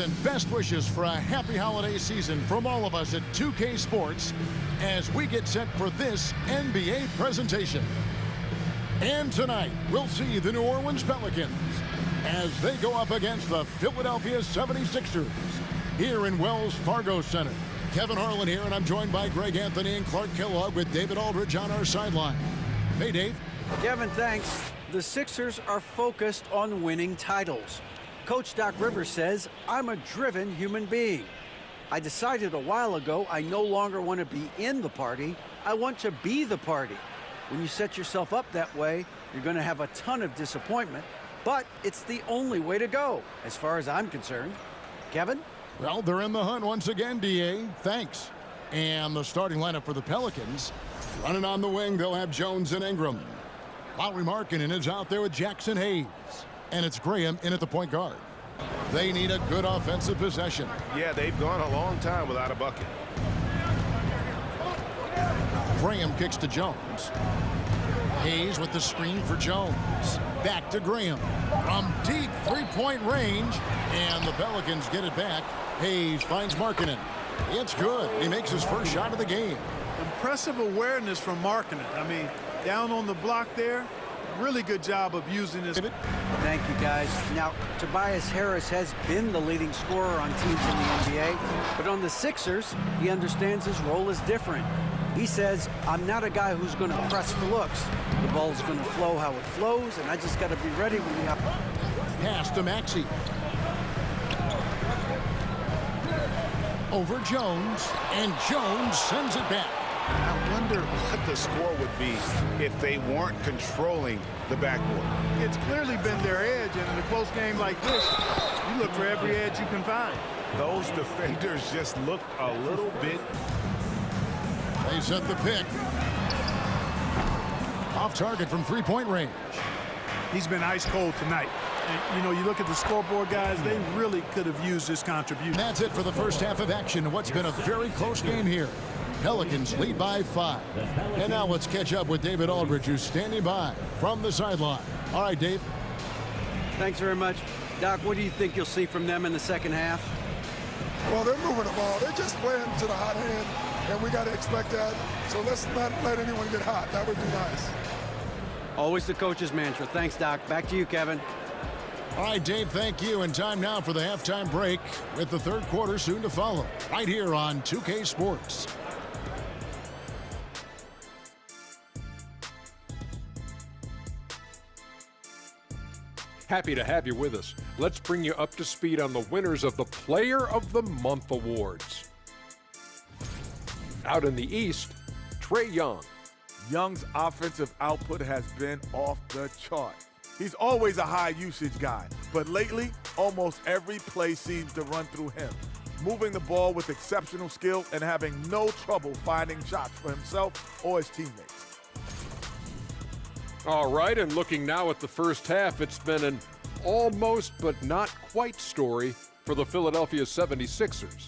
And best wishes for a happy holiday season from all of us at 2K Sports as we get set for this NBA presentation. And tonight, we'll see the New Orleans Pelicans as they go up against the Philadelphia 76ers here in Wells Fargo Center. Kevin Harlan here, and I'm joined by Greg Anthony and Clark Kellogg with David Aldridge on our sideline. Hey, Dave. Kevin, thanks. The Sixers are focused on winning titles. Coach Doc Rivers says, I'm a driven human being. I decided a while ago I no longer want to be in the party. I want to be the party. When you set yourself up that way, you're going to have a ton of disappointment, but it's the only way to go, as far as I'm concerned. Kevin? Well, they're in the hunt once again, D.A. Thanks. And the starting lineup for the Pelicans. Running on the wing, they'll have Jones and Ingram. Lauri Markkanen is out there with Jackson Hayes. And it's Graham in at the point guard. They need a good offensive possession. Yeah, they've gone a long time without a bucket. Graham kicks to Jones. Hayes with the screen for Jones. Back to Graham. From deep three-point range. And the Pelicans get it back. Hayes finds Markkanen. It's good. He makes his first shot of the game. Impressive awareness from Markkanen. I mean, down on the block there. Really good job of using this. Thank you, guys. Now, Tobias Harris has been the leading scorer on teams in the NBA, but on the Sixers, he understands his role is different. He says, I'm not a guy who's going to press for looks. The ball's going to flow how it flows, and I just got to be ready when we have... Pass to Maxey. Over Jones, and Jones sends it back. I wonder what the score would be if they weren't controlling the backboard. It's clearly been their edge, and in a close game like this, you look for every edge you can find. Those defenders just look a little bit. They set the pick. Off target from three-point range. He's been ice cold tonight. And, you know, you look at the scoreboard, guys, they really could have used this contribution. That's it for the first half of action. What's been a very close game here. Pelicans lead by 5. And now let's catch up with David Aldridge, who's standing by from the sideline. All right, Dave. Thanks very much. Doc, what do you think you'll see from them in the second half? Well, they're moving the ball. They're just playing to the hot hand, and we got to expect that. So let's not let anyone get hot. That would be nice. Always the coach's mantra. Thanks, Doc. Back to you, Kevin. All right, Dave, thank you. And time now for the halftime break with the third quarter soon to follow right here on 2K Sports. Happy to have you with us. Let's bring you up to speed on the winners of the Player of the Month awards. Out in the East, Trae Young. Young's offensive output has been off the chart. He's always a high usage guy, but lately, almost every play seems to run through him, moving the ball with exceptional skill and having no trouble finding shots for himself or his teammates. All right, and looking now at the first half, it's been an almost but not quite story for the Philadelphia 76ers.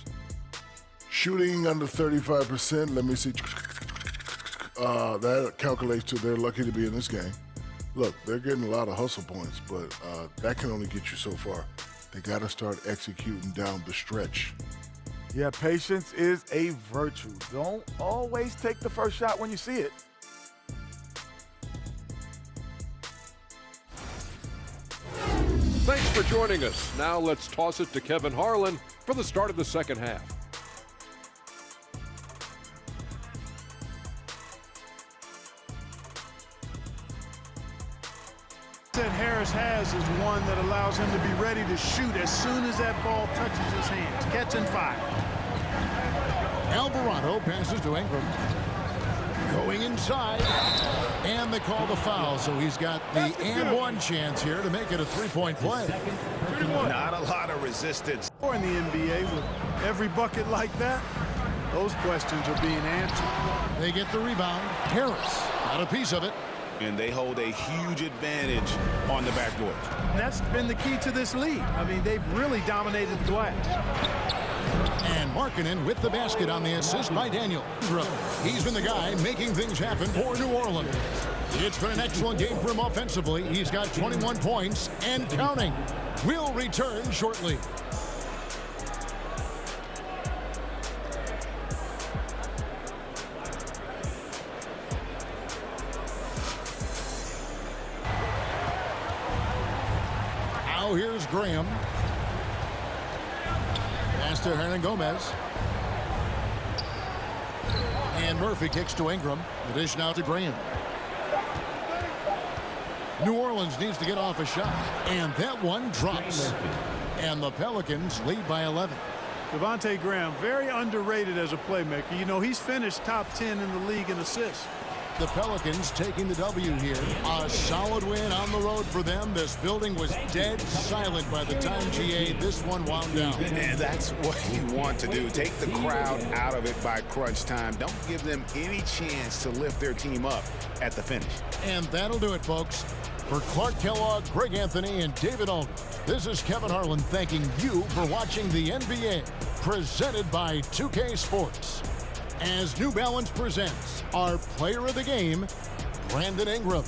Shooting under 35%, let me see. That calculates to they're lucky to be in this game. Look, they're getting a lot of hustle points, but that can only get you so far. They got to start executing down the stretch. Yeah, patience is a virtue. Don't always take the first shot when you see it. Thanks for joining us. Now let's toss it to Kevin Harlan for the start of the second half. That Harris has is one that allows him to be ready to shoot as soon as that ball touches his hands. Catch and fire. Alvarado passes to Ingram. Going inside. And they call the foul, so he's got the and one chance here to make it a three-point play. Not a lot of resistance. Or in the NBA, with every bucket like that, those questions are being answered. They get the rebound. Harris got a piece of it. And they hold a huge advantage on the backboard. And that's been the key to this league. I mean, they've really dominated the glass. And Markkanen with the basket on the assist by Daniel. He's been the guy making things happen for New Orleans. It's been an excellent game for him offensively. He's got 21 points and counting. We'll return shortly. Graham. Pass to Hernan Gomez. And Murphy kicks to Ingram. The dish now to Graham. New Orleans needs to get off a shot. And that one drops. And the Pelicans lead by 11. Devontae Graham, very underrated as a playmaker. You know, he's finished top 10 in the league in assists. The Pelicans taking the W here. A solid win on the road for them. This building was dead silent by the time, GA, this one wound down. And that's what you want to do. Take the crowd out of it by crunch time. Don't give them any chance to lift their team up at the finish. And that'll do it, folks. For Clark Kellogg, Greg Anthony, and David Aldridge, this is Kevin Harlan thanking you for watching the NBA, presented by 2K Sports. As New Balance presents our player of the game, Brandon Ingram.